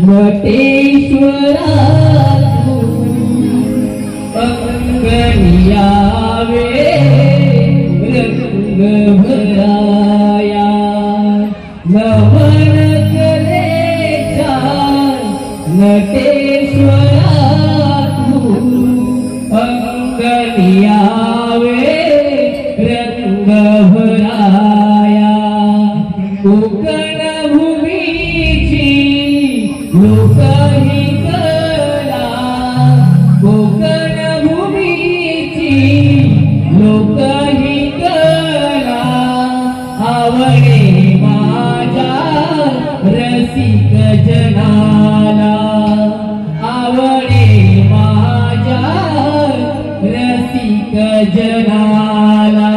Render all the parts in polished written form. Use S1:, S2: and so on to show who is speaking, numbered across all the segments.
S1: नटेश्वरा अंगनियावे रंग भराया नमन कलेचा नटेश्वरा अंगनियावे रंग भराया कोकण भूमीची लोकही कला कोकण भूमीची लोकही कला आवडे माझ्या रसिक जनाला आवडे माझ्या रसिक जनाला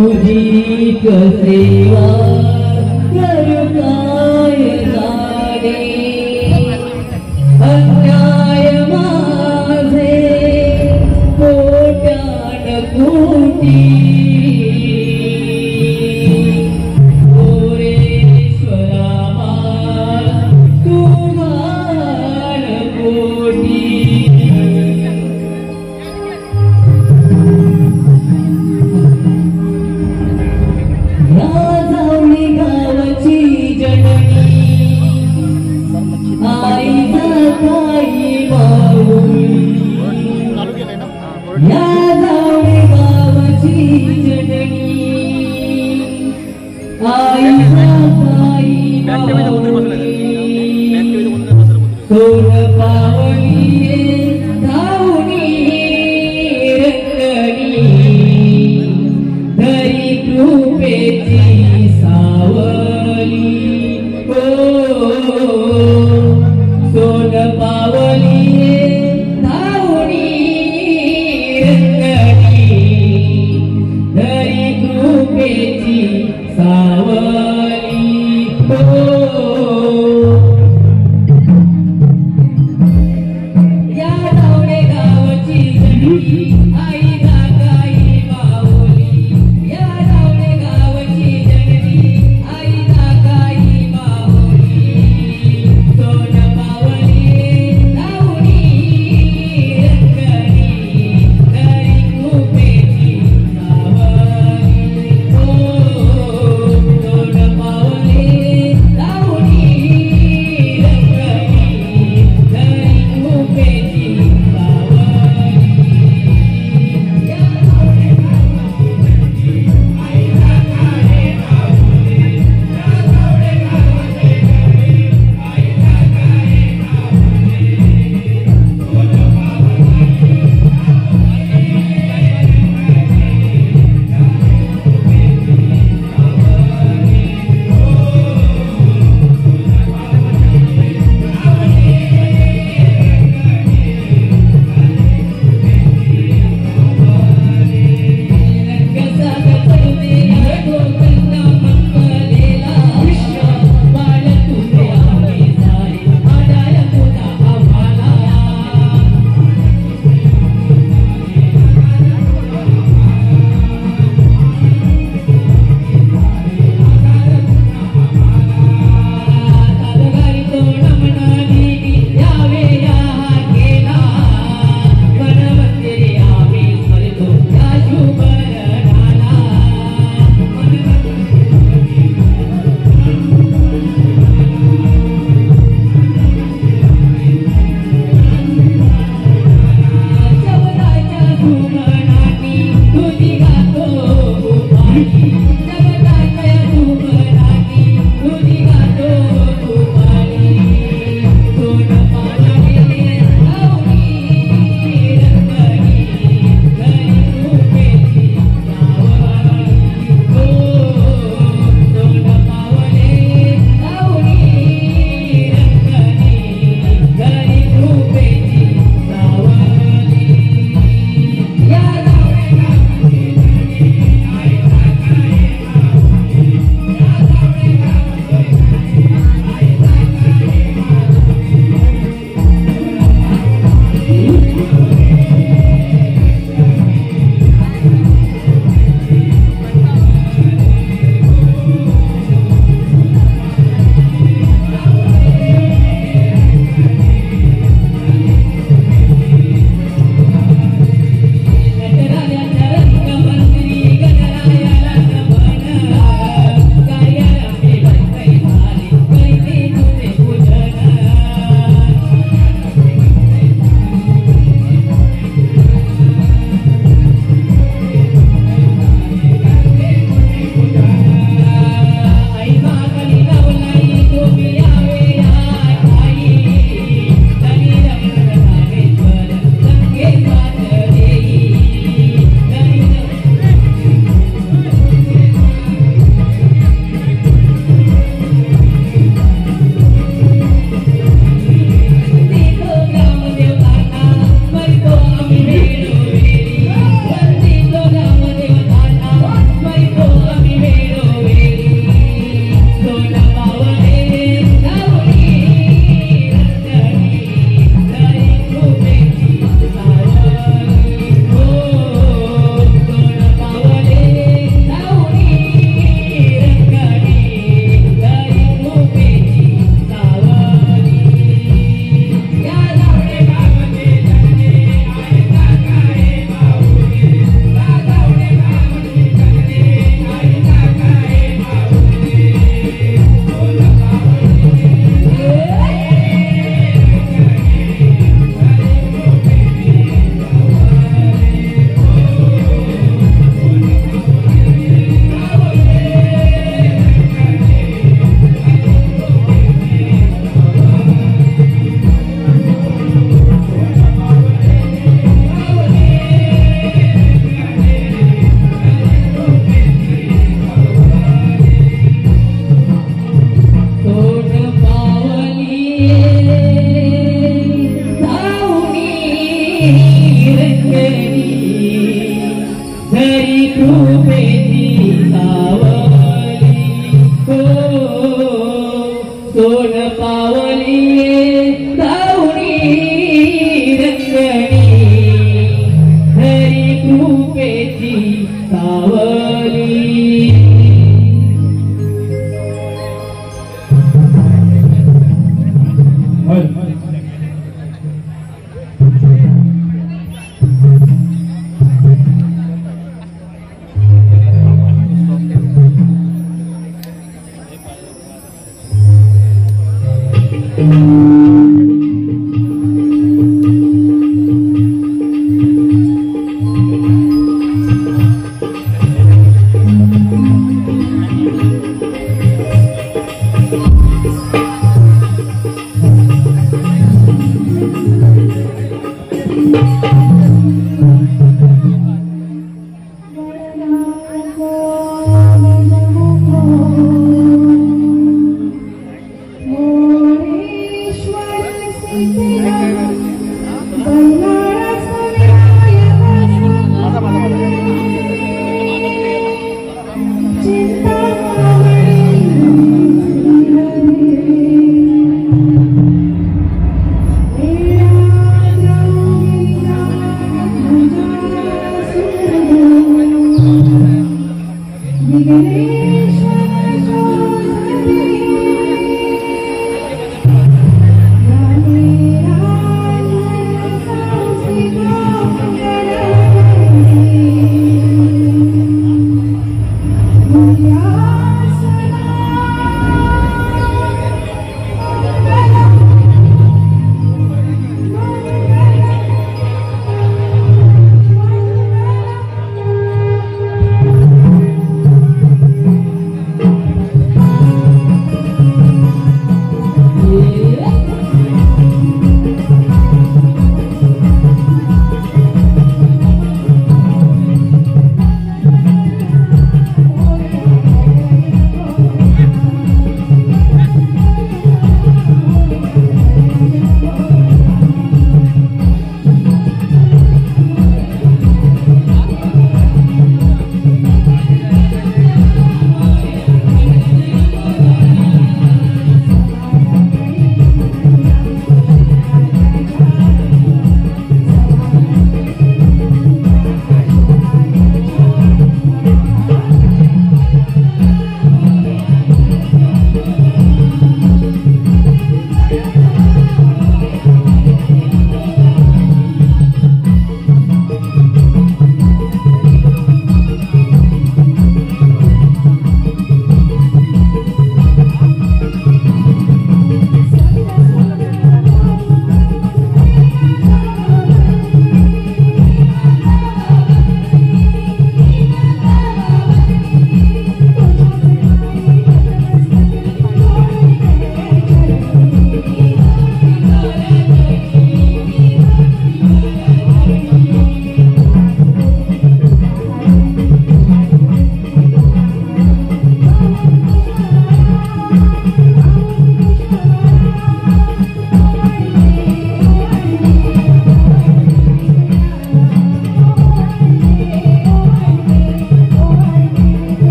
S1: तुझी सेवा करू काय जाणे अन्याय माझे कोट्यान कोटी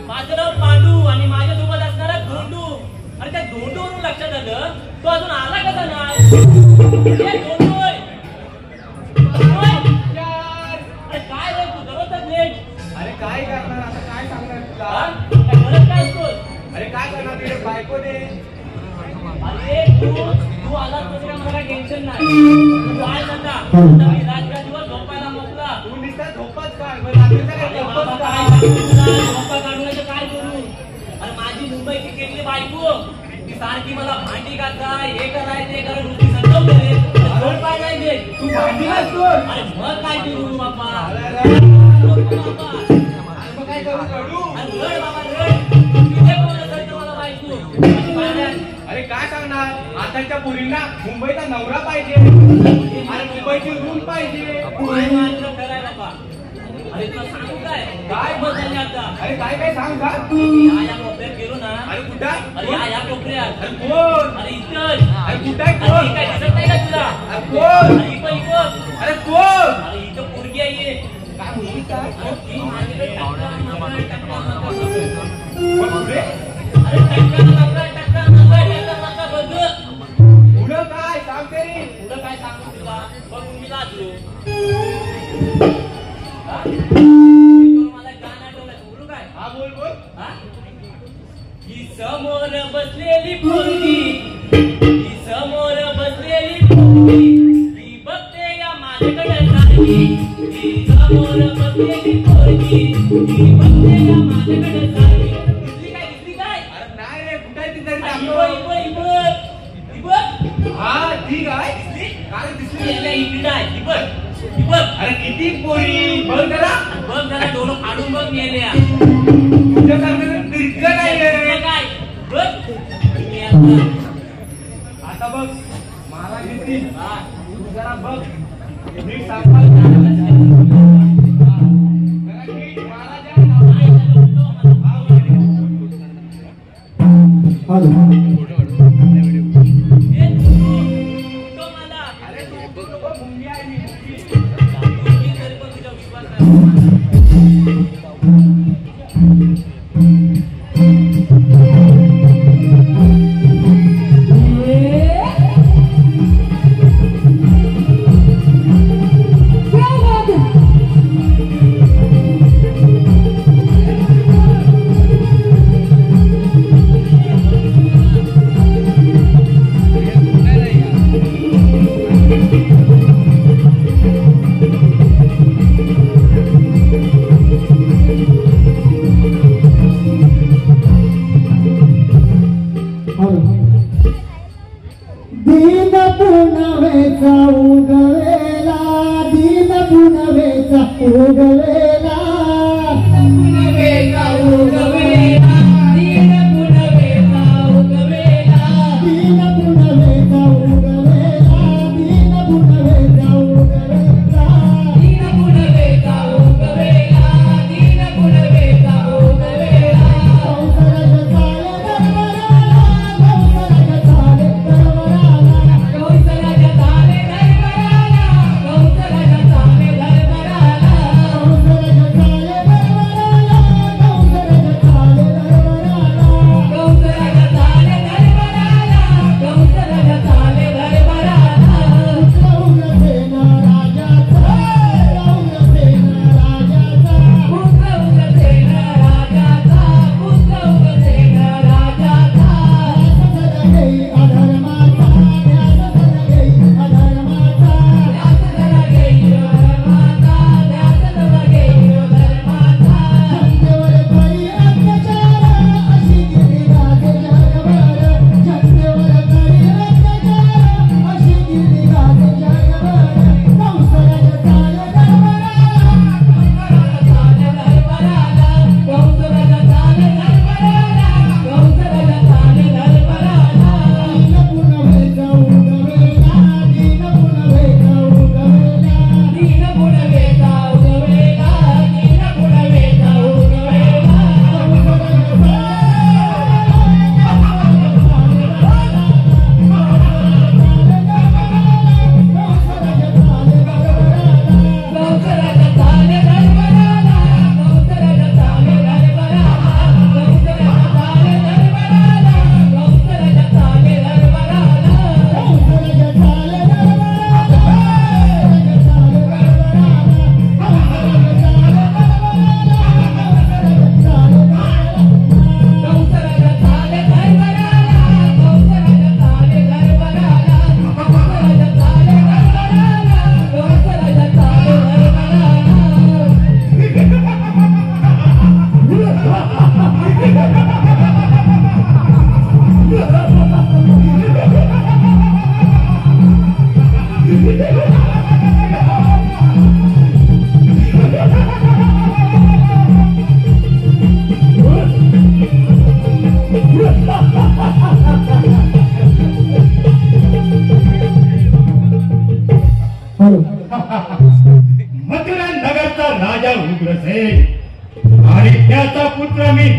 S2: माझं नाव पांडू आणि माझ्यासोबत असणारा धोंडू. अरे त्या धोंडूवरून लक्षात आलं तो अजून आला कसा नाही. धोंडू अरे काय रे तू दररोजच लेट.
S3: अरे काय करणार आता, काय सांगणार
S2: तुला काय असतोस.
S3: अरे काय करणार तिथे बायको दे.
S2: अरे तू आला तरी मला काही टेन्शन नाही. तू काय सांगा रात्र दिवस झोपायला बसला.
S3: तू नुसता झोपच काय रात्रीचा काय झोपच काय.
S2: झोपा काढण्याचं काय करू. अरे माझी मुंबईची केलेली बायको ती सारखी मला भांडी घालताय हे कराय ते करा नुसती संतवते. झोपाय नाही दे.
S3: तू भांडी असतो.
S2: अरे मग काय करू बाबा.
S3: मग काय करू कडू.
S2: अरे रड बाबा रड. किती बोलत आहे मला बायको.
S3: अरे काय सांगणार आताच्या पोरींना मुंबईचा नवरा पाहिजे. अरे मुंबईची रूम पाहिजे.
S2: काय मात्र कराय बाबा. अरे तुला सांगू काय बदलले आता.
S3: अरे काय काय सांग का.
S2: या कोपऱ्यात गेलो ना.
S3: अरे कुठं.
S2: अरे या कोपऱ्यात.
S3: अरे कोण.
S2: अरे इथं.
S3: अरे कुठं आहे
S2: अरे
S3: कोण.
S2: काय दिसत नाही का तुला.
S3: अरे कोण.
S2: अरे इथं.
S3: अरे कोण.
S2: अरे इथं पोरगी आहे.
S3: काय मुलगी काय.
S2: अरे ती माझ्याकडे टक्का
S3: पुढे.
S2: अरे टक्का नका बघ.
S3: पुढं काय सांग तरी.
S2: पुढं काय सांगू तुला बघ मी लाजलो. मला गाणं आठवलं बोलू काय.
S3: हा बोल बोल.
S2: हा? ही समोर बसलेली पोरगी. ही समोर बसलेली पोरगी. ही बघते या माझ्याकडे सारखी. ही समोर बसलेली पोरगी. ही बघते या माझ्याकडे सारखी. दिसली काय.
S3: अरे नाही रे कुठे आहे ती तरी
S2: अरे
S3: दाखव.
S2: ही बघ.
S3: हा ठीक आहे.
S2: दिसली?
S3: काय दिसली.
S2: याला इकडं आहे. ही बघ.
S3: अरे किती पोरी बघ जरा.
S2: बघ जरा डोळं फाडून बघ मेल्या.
S3: तुझ्यासारखं तिरकं नाही रे.
S2: काय बघ मी आता.
S3: आता बघ मला किती.
S2: हा.
S3: तू जरा बघ नीट सांभाळ. जरा नीट मला जरा
S2: काय झालं होतं मला. हे तो मला.
S3: अरे तू बघ मुंगी आहे मी मुंगी.
S2: मी तरी पण तुझ्या विश्वास नाही.
S1: दीन पुनवेचा उगवेला. दीन पुनवेचा उगवेला. पुनवेचा उगवेला. दीन पुनवेचा उगवेला. दीन पुनवेचा उगवेला. दीन पुनवेचा उगवेला. दीन पुनवेचा उगवेला. दीन पुनवेचा उगवेला. कौसल्याच्या ताले दरबाराला. कौसल्याच्या ताले दरबाराला. कौसल्याच्या ताले दरबाराला.
S4: चंद्रसेन आणि त्याचा पुत्र मी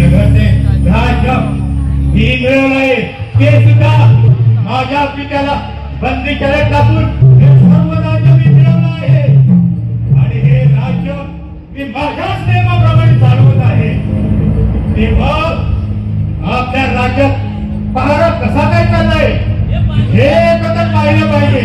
S4: नगरचे राज्य मी मिळवलंय ते सुद्धा माझ्या पित्याला बंदी करत टाकून हे सर्व राज्य मी मिळवलं आहे आणि हे राज्य मी माझ्याच नियमाप्रमाणे चालवत आहे. तेव्हा आपल्या राज्यात पहारा कसा काय चाललाय हे तर पाहिलं पाहिजे.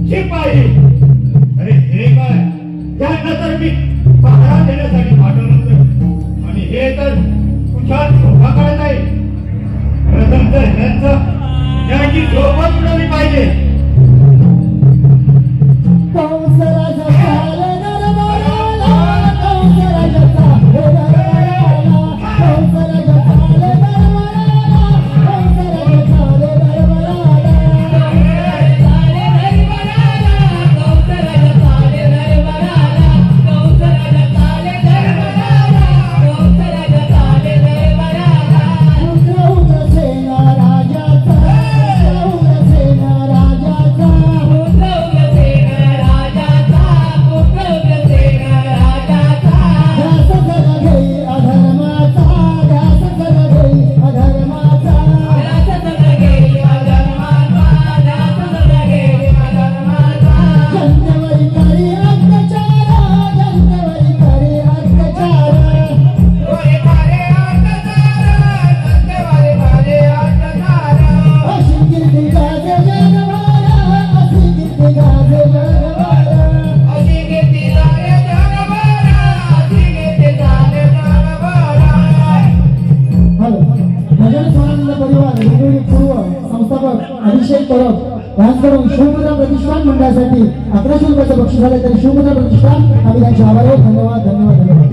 S4: शिपाई अरे हे काय त्यांना तर मी पहारा देण्यासाठी पाठवलं होतं आणि हे तर कुशाल झोपा काढत आहे. प्रथम तर त्यांची झोपच उडवली पाहिजे. शिवमुद्रा प्रतिष्ठान मंडळासाठी 1100 रुपयाचं बक्षीस झालं. तरी शिवमुद्रा प्रतिष्ठान आम्ही त्यांचे आभार आहे. धन्यवाद धन्यवाद धन्यवाद.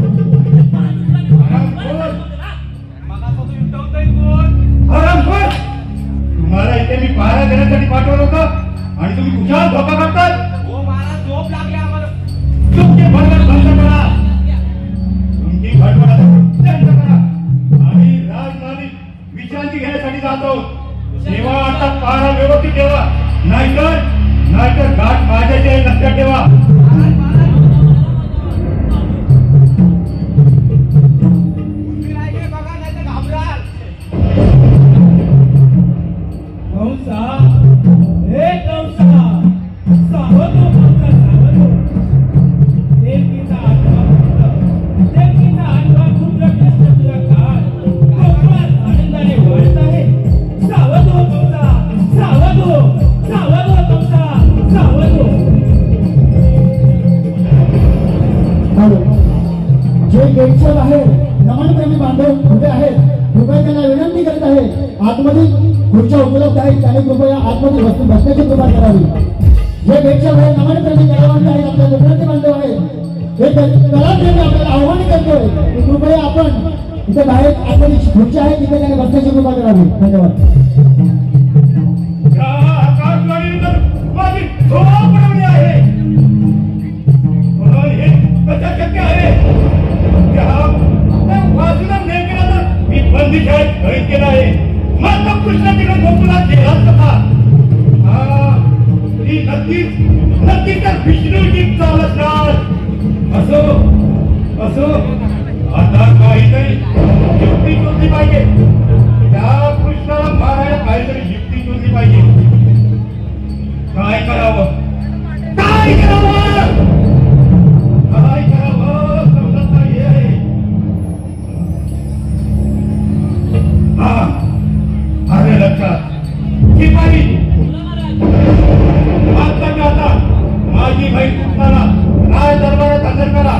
S4: तुम्हाला इथे मी पहारा देण्यासाठी पाठवलं होतं आणि तुम्ही कुशाल झोपा काढतात.
S3: हो महाराज झोप लागली आम्हाला.
S4: तुमची भडभड बंद करा. तुमची भडभड बंद करा. आम्ही राजधानी विश्रांती घेण्यासाठी जातो. तेव्हा आता पहारा व्यवस्थित ठेवा. नाहीतर गाठ माझ्याच्या लक्षात ठेवा.
S3: बघा नाही तर घाबराल.
S1: जे गेटच्या बाहेर नमनप्रेमी बांधव उभे आहेत, कृपया त्यांना विनंती करत आहे, आतमध्ये खुर्च्या उपलब्ध आहेत, त्याने कृपया आतमध्ये बसण्याची कृपा करावी. जे गेटच्या बाहेर नमनप्रेमी कलावंत आहेत, आपल्या विनंती बांधव आहेत, हे कलाप्रेमी आपल्याला आव्हान करतोय की कृपया आपण इथे बाहेर आतमध्ये खुर्च्या आहेत, तिथे त्याने बसण्याची कृपा करावी. धन्यवाद.
S4: असो आता काहीतरी युक्ती शोधली पाहिजे. त्या कृष्णाला मारायला काहीतरी युक्ती शोधली पाहिजे. काय करावं समजत नाहीये. हा अरे लक्षात शिपाई आता माझी बाई कृष्णाला राय दरबारात हजर करा.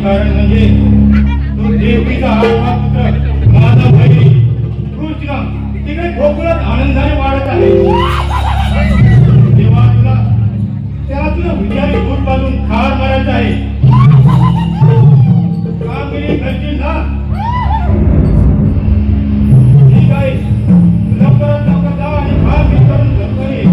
S4: कारण म्हणजे तो देवकीचा आठवा पुत्र माझा भाई कृष्ण तिकडे गोकुळात आनंदाने वाढत आहे. तेव्हा तुला विचारी भूत बांधून खार मारायचं आहे. कामगिरी घडतील ना? ठीक आहे, लवकरात लवकर जा आणि खार विचारून लवकर ये.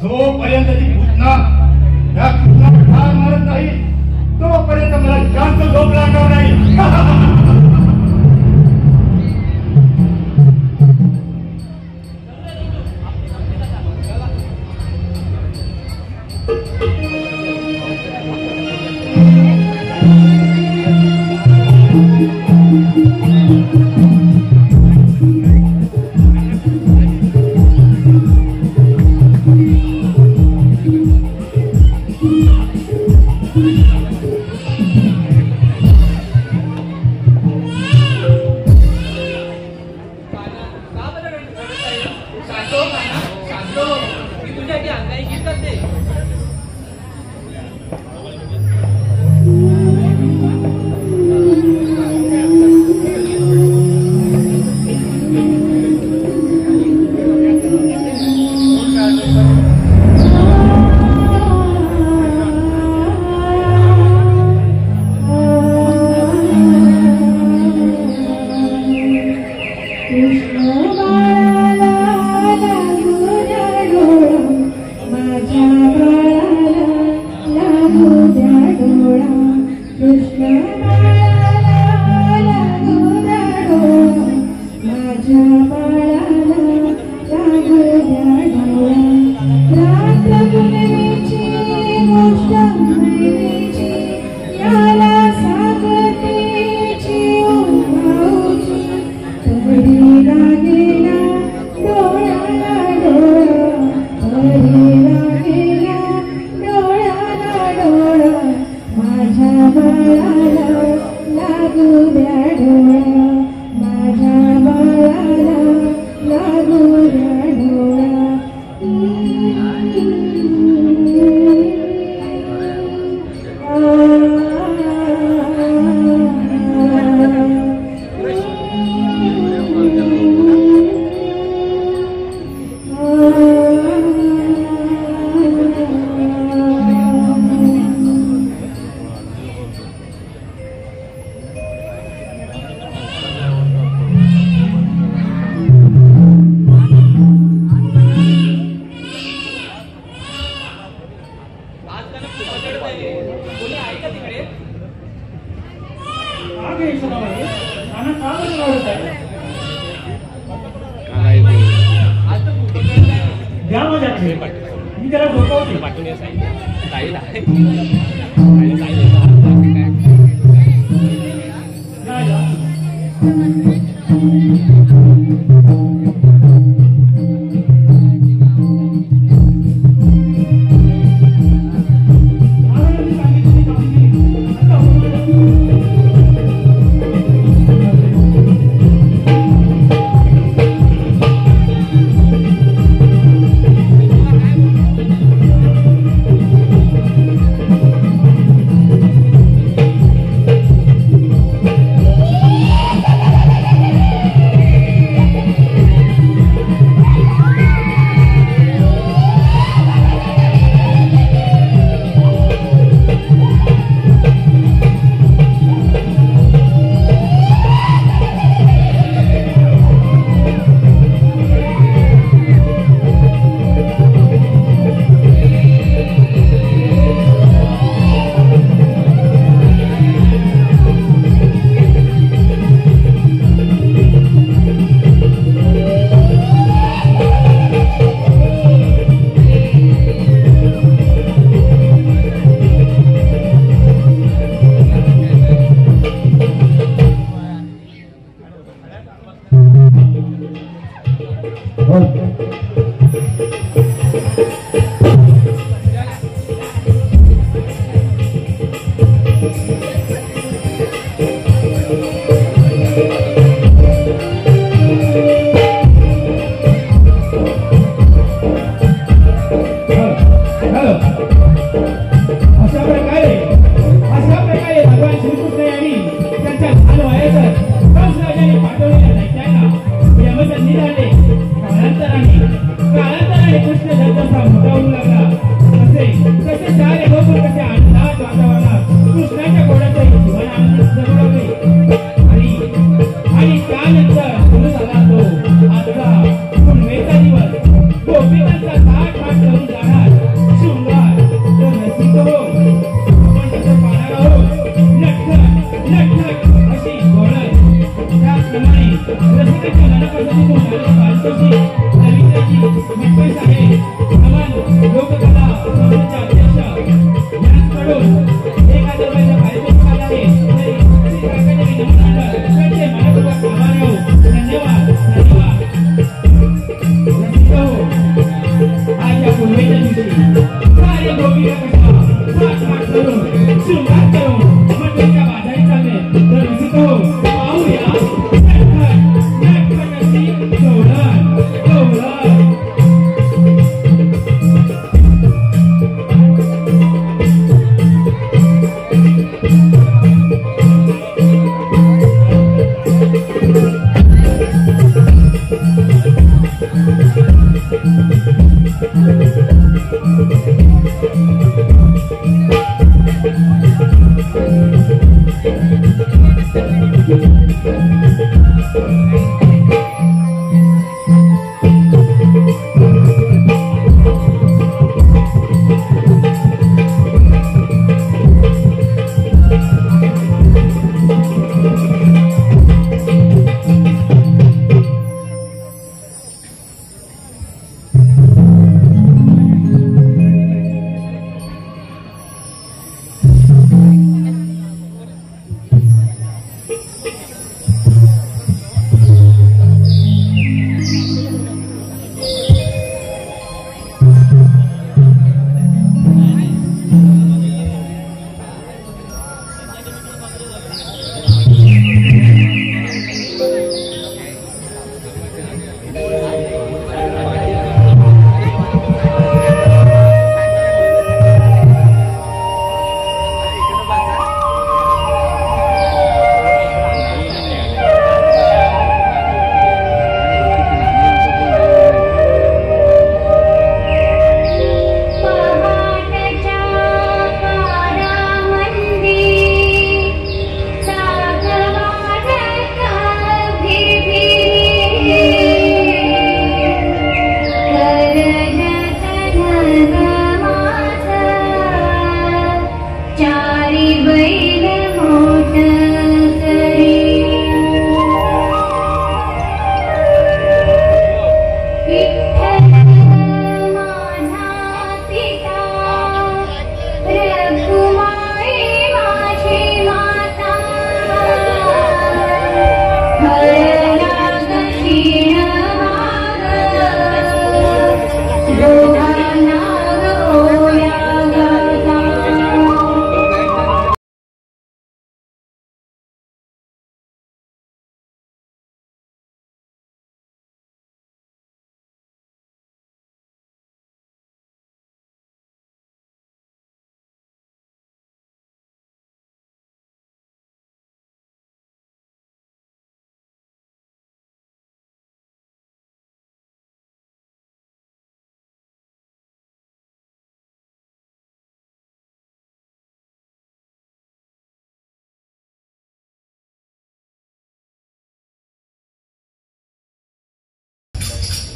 S4: जोपर्यंत ती भूतना या कृष्णाला ठार मारत नाही तोपर्यंत मला शांत झोप लागणार नाही.
S5: माझ्या बाळाला
S1: आवडत आहे. द्या माझ्याकडे मी त्याला झोपवते.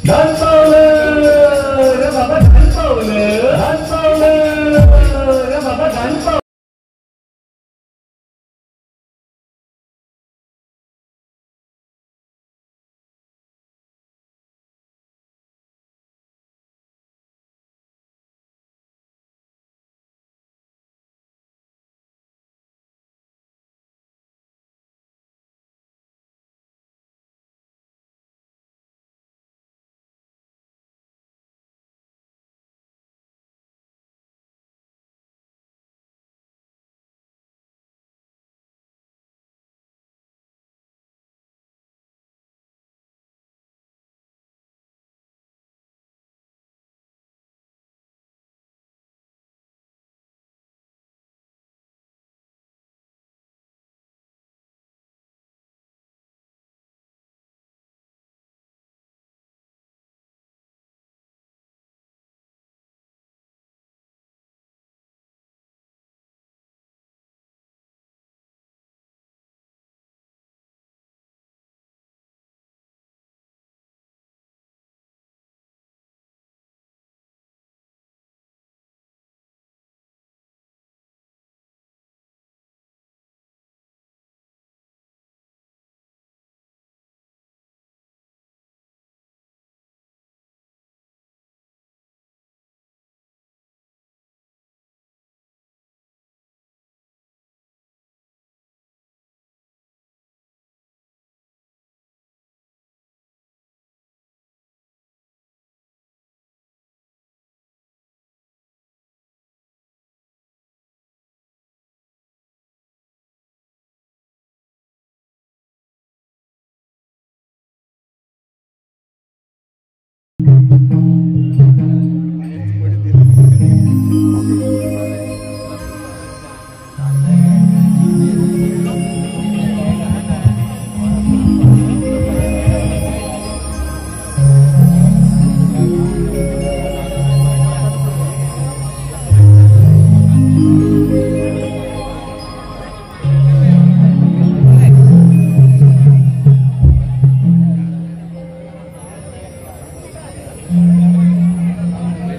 S4: धन पावलं रे बाबा, धन पावलं, धन पावलं रे बाबा, धन पावलं.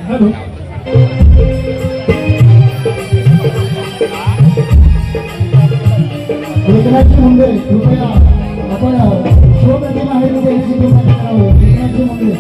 S1: हॅलो एकनाथजी मुंडे कृपया आपण शिवप्रतिमा माहिती देण्याची कृपा करावं. एकनाथजी मुंडे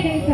S5: Bye.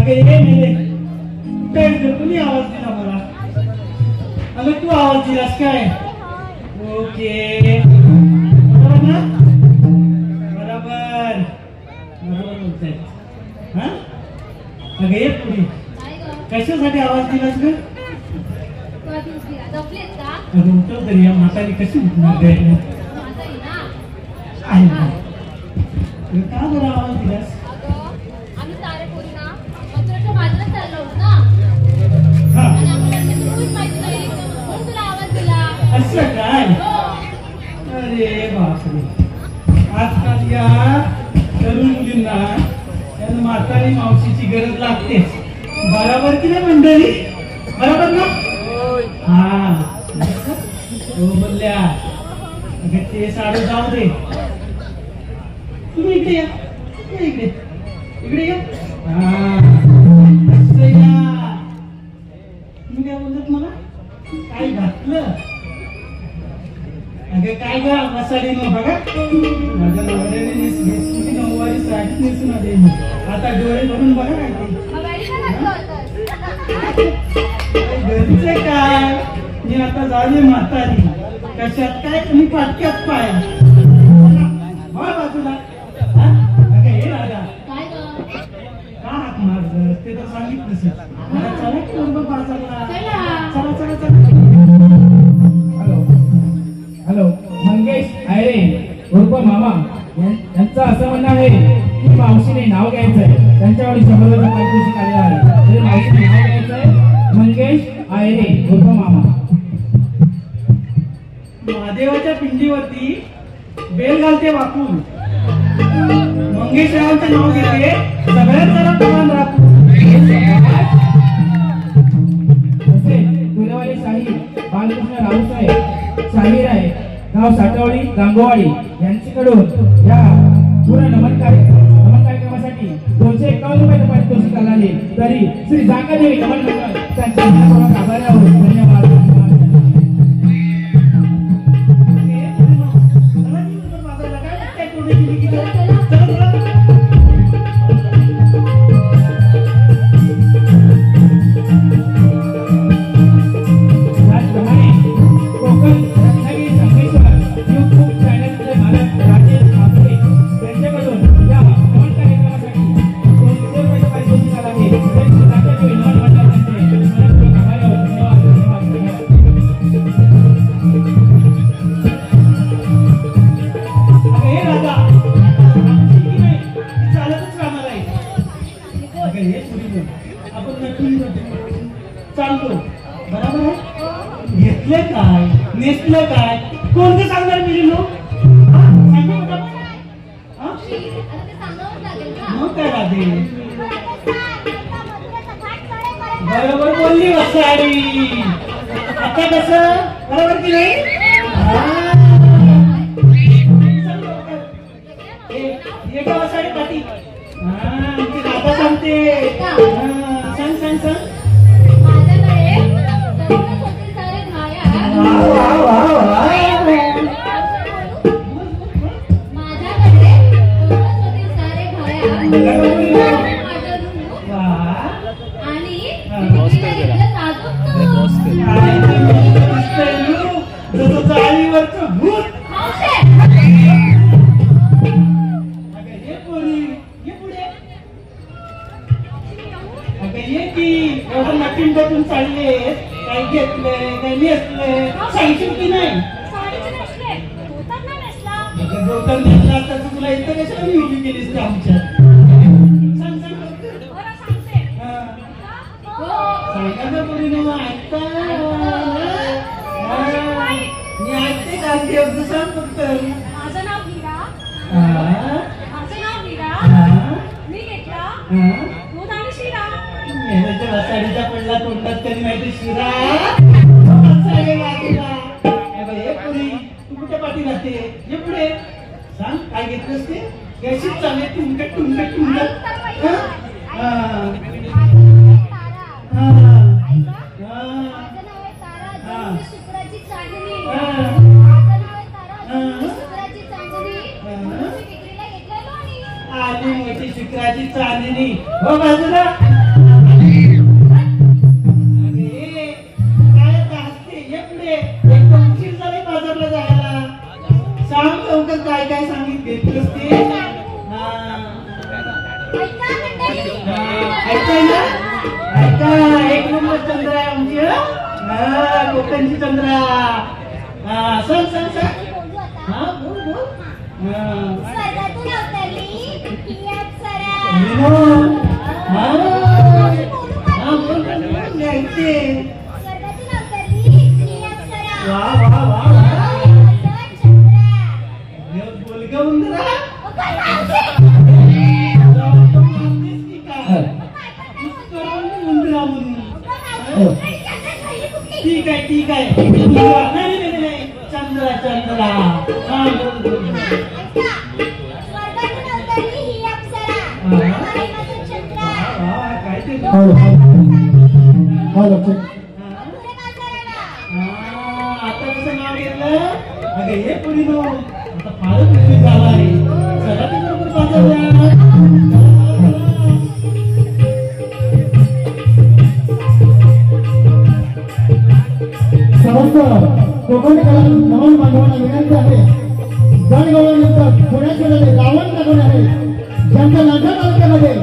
S5: अगं ये मेले काय तुम्ही आवाज दिला मला अगं तू आवाज दिलास काय ओके बरोबर ना बरोबर बरोबर बोलताय हा अगं ये पुढे कशासाठी आवाज दिलास ग अगं उठव तरी या म्हातारी कशी उठणार आहे का बरं आवाज दिलास असं काय अरे बापरे आजकाल या तरुण मुलींना त्यांना म्हातारी मावशीची गरज लागते बरोबर की नाही मंडळी बरोबर ना हा हो बोलल्या अगं ते साडे जाऊ दे तुम्ही इकडे या इकडे इकडे या असं या तुम्ही काय बोलत मला काय घातलं अगं काय ग मसाडी न बघा माझ्या नवऱ्याने नेसली नऊवारी साडी नेसून आले आता डोळे भरून बघा काय घरीच काय मी आता झाले म्हातारी कशात काय तुम्ही पाटक्यात पाय बाजूला अगं हे राजा का हात मारलं ते तर सांगितलं मला चला की बरोबर बाजारला चला चला चला
S6: हॅलो मंगेश आयरे उर्फ मामा यांचं असं म्हणणं आहे की मावशीने नाव घ्यायचंय त्यांच्यावर 100 पारितोषिक आले आहे तरी मावशीने नाव घ्यायचंय मंगेश आयरे उर्फ मामा
S5: महादेवाच्या पिंडीवरती बेल घालते वाकून मंगेश रावांचं नाव घेते सगळ्यात जरा प्रमाण राखू
S6: तुलेवाली शाही बालकृष्ण राऊसाहेब शाहीर आहे गाव साठवडी गांगोवाडी यांच्याकडून या पूर्ण नमन कार्यक्रमासाठी 251 रुपयाचं पारितोषिक आले तरी श्री जांगादेवी नमन मंडळ त्यांच्या आभारी आहोत धन्यवाद
S5: चालतो बरोबर आहे घेतले काय नेसले काय कोणते सांगणार मिळेल मग काय राहते बरोबर बोलली वसाडी आता कसं बरोबर की नाही एका वसाडी पाठी आमची राधा सांगते सांग सांग सांग चालले काही घेतले काही नेसले सांगशील की नाही तुला इथं कशाला निवडून गेलीस का आमच्या सांगा बोली ना ऐकता मी ऐकते का दुसरा फक्त
S7: माझं नाव हीरा मी घेतला दूध आणि शिरा
S5: मेहनतीच्या वसाडीचा पडला तोंडात तरी माहिती शिरा तू कुठे पाठी राहते ये पुढे सांग काय घेतलंस ते कशीच चालले तुमकट तुमकट तुमकट आली मोठी शुक्राची चांदणी हो बाजूला काय काय सांगितलं ते ऐकाय ना ऐका. एक नंबर चंद्र आहे आमची. कोकणची चंद्रा. सांग सांग सांग. हा बोल बोल.
S7: स्वर्गातून अवतरली ही अप्सरा.
S5: बोल बोल ऐकते.
S7: स्वर्गातून अवतरली ही अप्सरा.
S5: वा वा वा वा.
S7: चंद्रा.
S5: बोल ग उंदरा.
S7: काय सांगते?
S5: उंदरा म्हणून. ठीक आहे ठीक आहे. नाही नाही नाही चंद्रा चंद्रा. हा बोल बोल.
S7: स्वर्गातून अवतरली ही अप्सरा. आहे माझं चंद्रा.
S5: काय ते
S7: पुढे बाजाराला.
S5: आता कसं नाव घेतलं. अगं हे पुढे नो आता फारच उशीर झाला आहे. चला ते बरोबर बाजारला.
S1: समस्त कोकणी कला नमन बांधवांना विनंती आहे. गणगौळानंतर पुण्यात गेलेले रावण लागून आहे ज्यांच्या लांजा तालुक्यामध्ये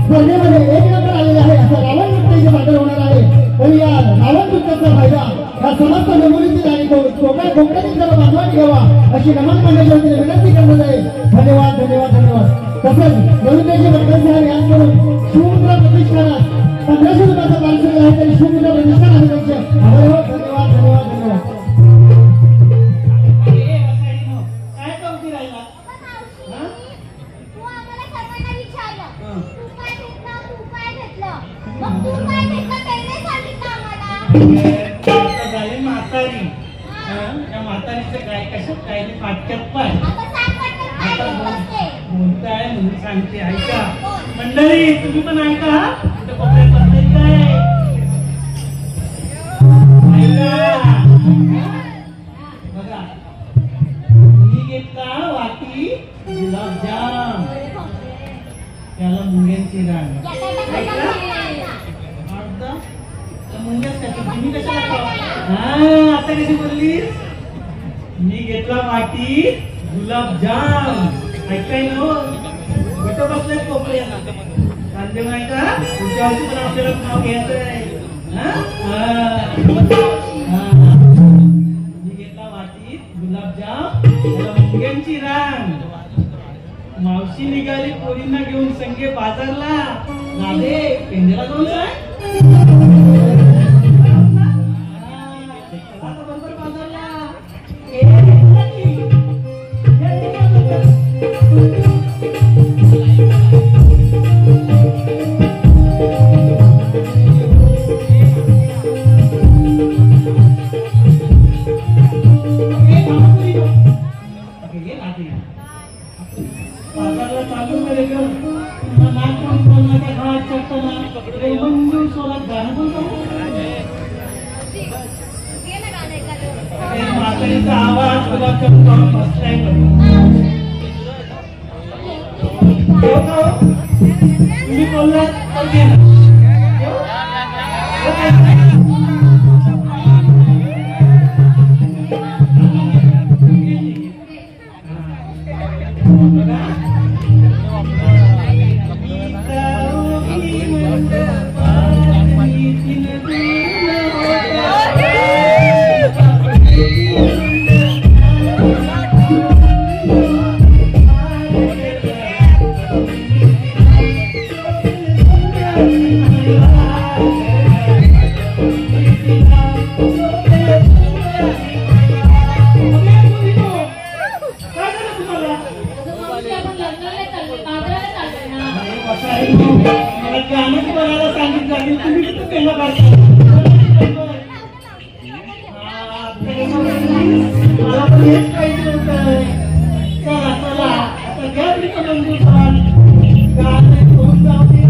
S1: स्पर्धेमध्ये एक नंबर आलेले आहे. असं रावण नृत्याची बाजार होणार आहे. तरी या रावण नृत्याचा फायदा या समस्त मेमोरीतील आणि कोकणातील सर्व बांधवांनी घ्यावा अशी नमन मंडळाच्या वतीने विनंती करण्यात आहे. धन्यवाद धन्यवाद धन्यवाद. तसेच गरुडेजी बंडल यांकडून शिवमुद्रा प्रतिष्ठानात 1500 रुपयाचा पारितोषिक आहे. तरी शिवमुद्रा प्रतिष्ठान आहे त्यांचे धन्यवाद धन्यवाद धन्यवाद धन्यवाद.
S5: काय चौकी राहिला.
S7: तू आम्हाला सर्वांना विचारलं तू काय घेतलं तू काय घेतलं. मग तू काय घेतलं ते नाही सांगितलं आम्हाला.
S5: झाली म्हातारी. त्या म्हातारीचं काय कशात काय ते फाटक्यात पाय.
S7: आता सांग पटकन काय घेतलंस ते.
S5: बोलताय म्हणून सांगते ऐका. मंडळी तुम्ही पण ऐका. इथं कपडे बदलायचं आहे. ऐका बघा. मी घेतला वाटी गुलाबजाम. त्याला मुंग्यांची रांग. तुम्ही कशाला आता कशी बोललीस. मी घेतला वाटी गुलाबजाम. ऐकाय नो कुठं बसलाय कोपऱ्याला. कांदे का पुढच्या वर्षी पण आपल्याला नाव घ्यायचं आहे. मी घेतला वाटीत गुलाबजाम त्याला मुंग्यांची रांग. मावशी निघाली पोरींना घेऊन संगे बाजारला. राधे पेंड्याला जाऊन जाय. बरोबर बाजारला. बाजारला चालू मध्ये नागपूर कोणाच्या घरात चढताना मंजूर सोबत गाणं बोलतो. म्हातारीचा आवाज गुलाबजाम बसलाय. तुम्ही बोललात तर गेलं. गाणं कोणाला सांगितलं तुम्ही कुठं केलं पाहिजे. मला पण हेच पाहिजे होतं. चला चला आता घ्या मी मंजूर गाणं घेऊन जाऊ दे.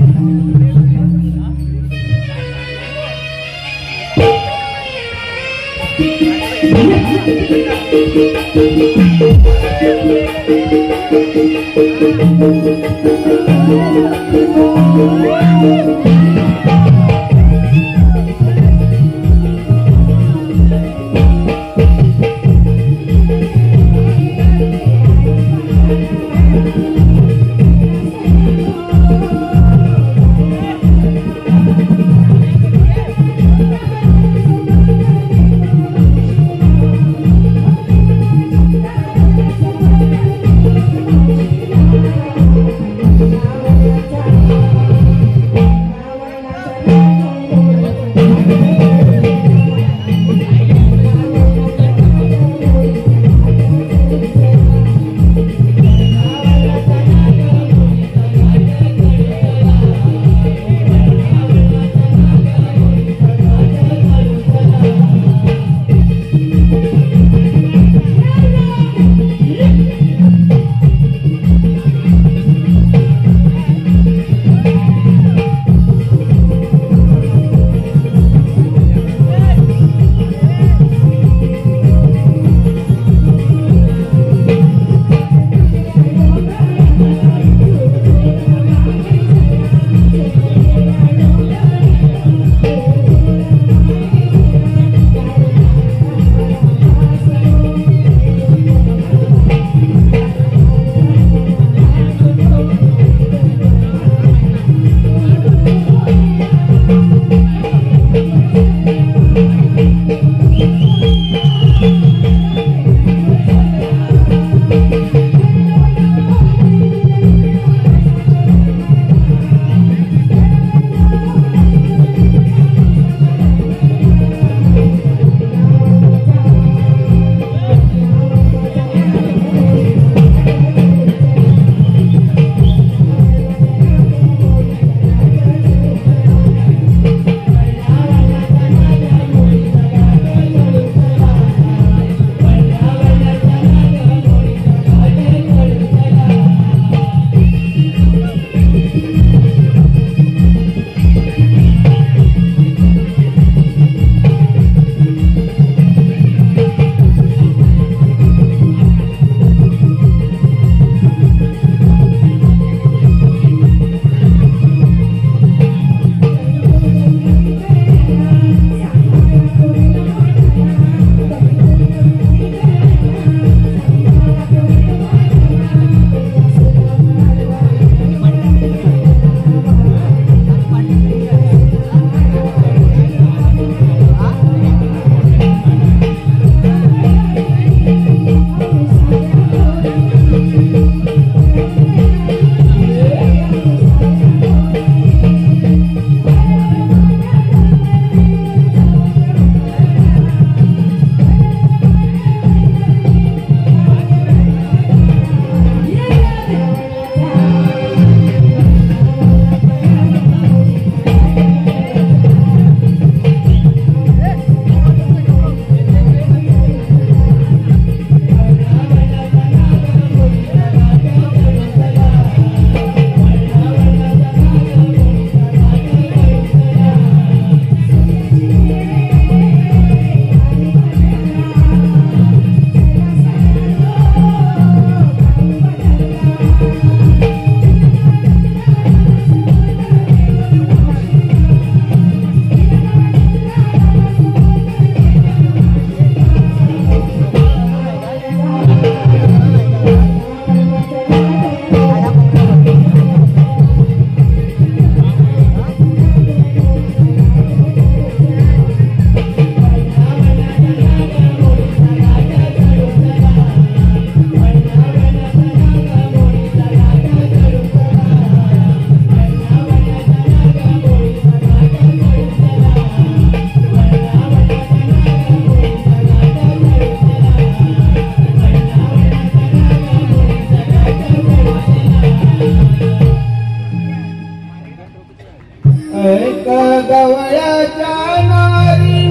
S8: ऐक गवळ्याच्या नारी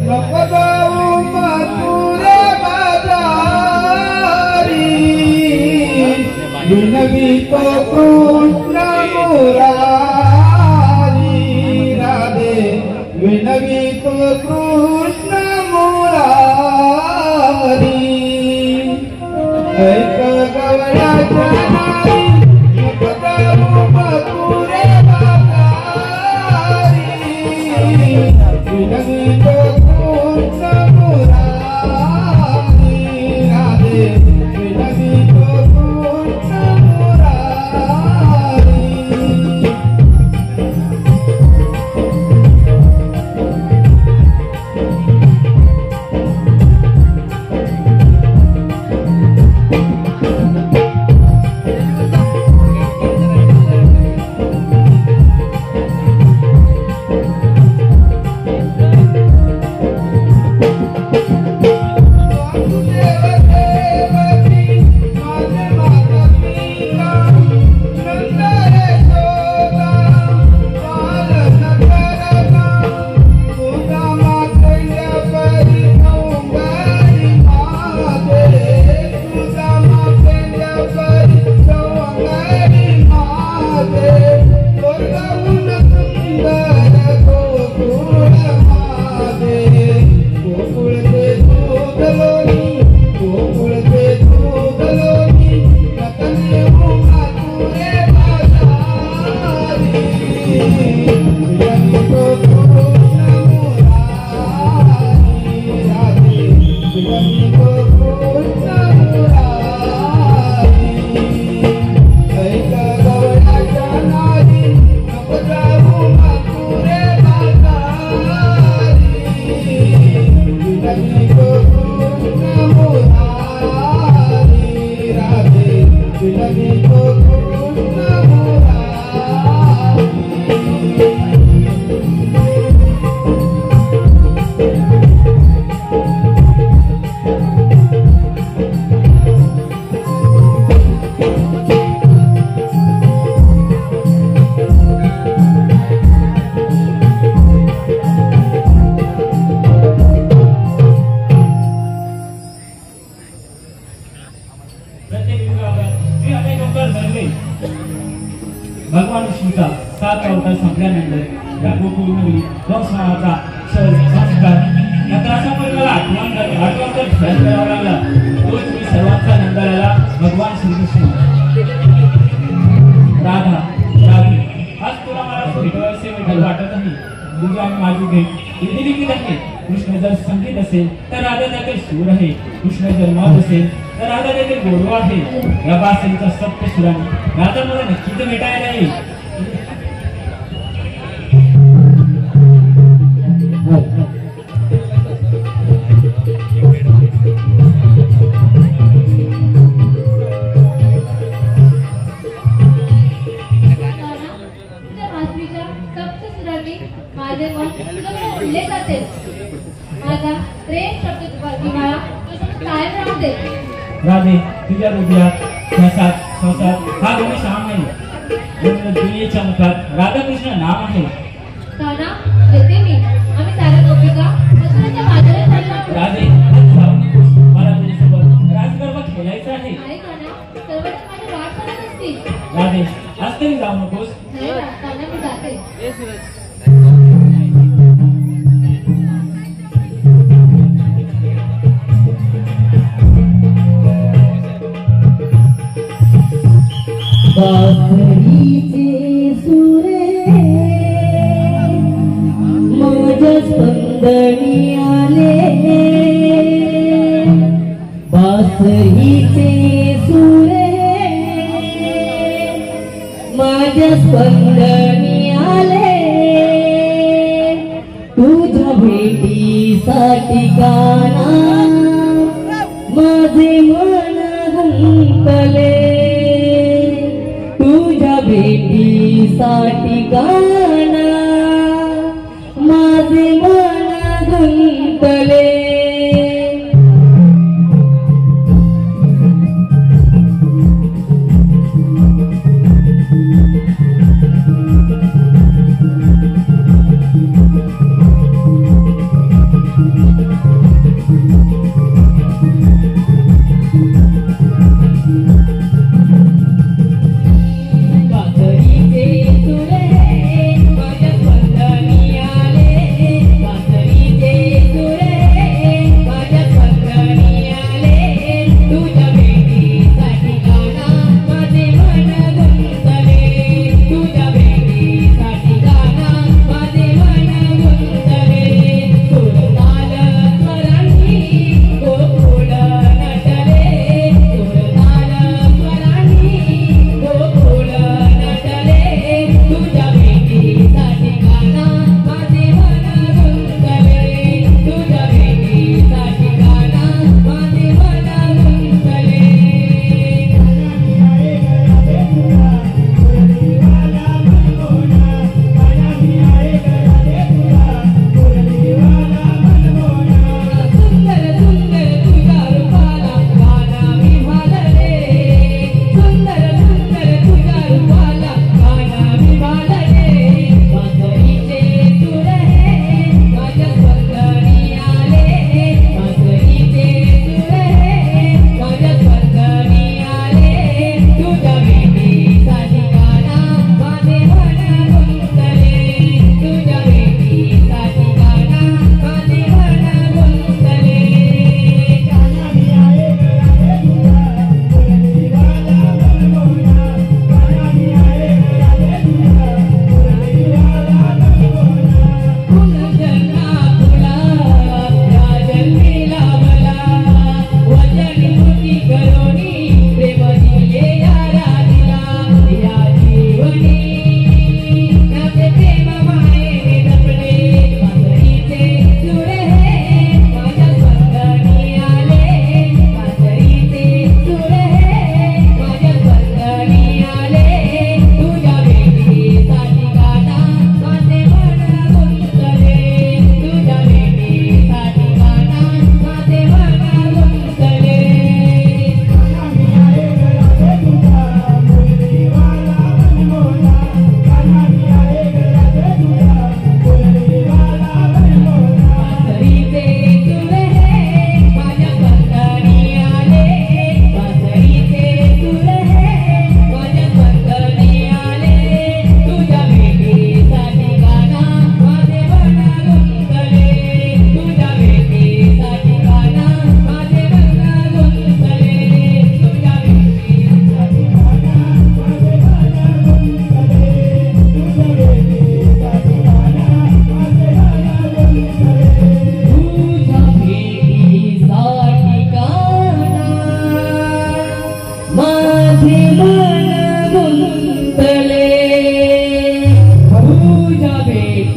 S8: नको जाऊ मथुरे बाजारी विनवितो कृष्ण मुरारी राधे विनवितो कृष्ण मुरारी ऐक गवळ्याच्या नारी नको जाऊ मथुरे बाजारी विनवितो कृष्ण मुरारी राधे विनवितो कृष्ण मुरारी
S5: भगवान शिवचा 7 अवतार संपल्यानंतर या गोकुळमध्ये कंसनाचा संस्कार या त्रासामुळे मला आठवण तर ध्यान करावा लागला. तोच मी सर्वांचा नंदराला भगवान श्रीकृष्ण. राधा राधी आज तुला मला भेटवायचे वाटत नाही. तुझी आणि माझी भेट विधिलिखित आहे. कृष्ण जर संगीत असेल तर राधा त्यातील सूर आहे. कृष्ण जर मध असेल तर राधा त्यातील गोडवा आहे. या बासरीचा सत्य सुराने राधा मला नक्कीच भेटायला येईल.
S7: माझे मन उडले जाते. माझा प्रेम शब्द जिव्हाळा कायम राहते.
S5: राधे तुझ्या हृदयात घसात संसार हा दोन्ही श्याम आहे. दुनियेच्या मुखात राधाकृष्ण नाम आहे.
S7: काना येते मी. आम्ही साऱ्या गोपिका मथुरेच्या बाजारात चाललो आहोत.
S5: राधे आज जाऊ नकोस. मला तुझ्यासोबत राजगरबा खेळायचा आहे.
S7: नाही काना सर्वजण माझी वाट पाहत असतील.
S5: राधे आज तरी जाऊ नकोस.
S7: नाही काना मी जाते.
S9: बासरीचे सुरे माझ्या स्पंदनी आले. बासरीचे सुरे माझ्या स्पंदनी आले. तुझ्या भेटीसाठी गाना माझे मन गुंतले. तुझ्या भेटीसाठी गाना माझे मन गुंतले.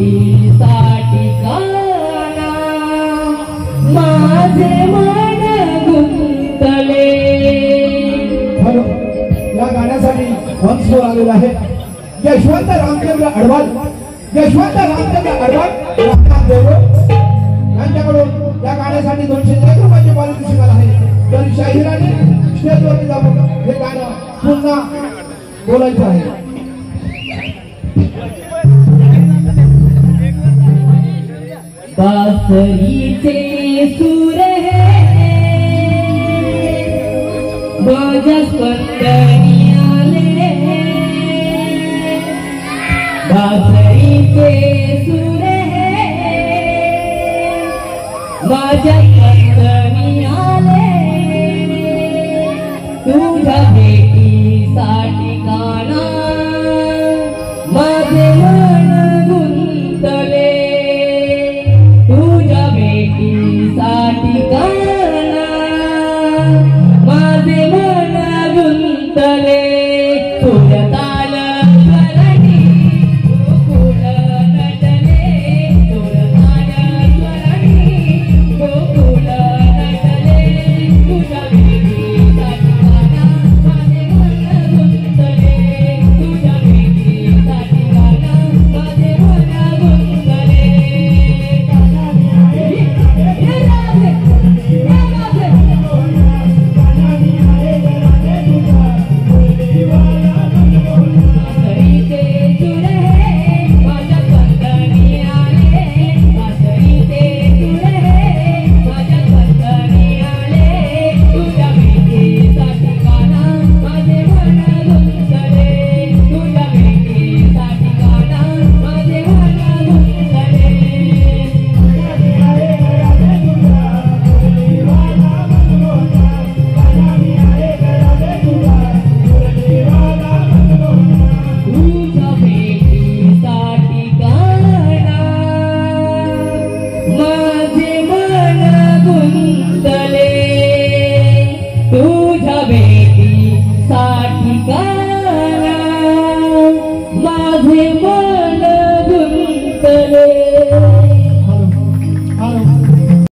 S9: भेटीसाठी काना माझे मन गुंतले.
S8: हॅलो, या गाण्यासाठी वंश आलेला आहे यशवंत रामचंद्र अडवाल. यशवंत रामचंद्र अडवाल रामनाथ देवरे यांच्याकडून या गाण्यासाठी 201 रुपयाची पारितोषिक आहे. तर शाहिराने स्टेजवरती जाऊन हे गाणं पुन्हा बोलायचं आहे.
S9: बासरीचे सूर है माझ्या स्पंदनी आले. बासरीचे सूर है माझ्या स्पंदनी आले. तुझ्या भेटीसाठी काना माझे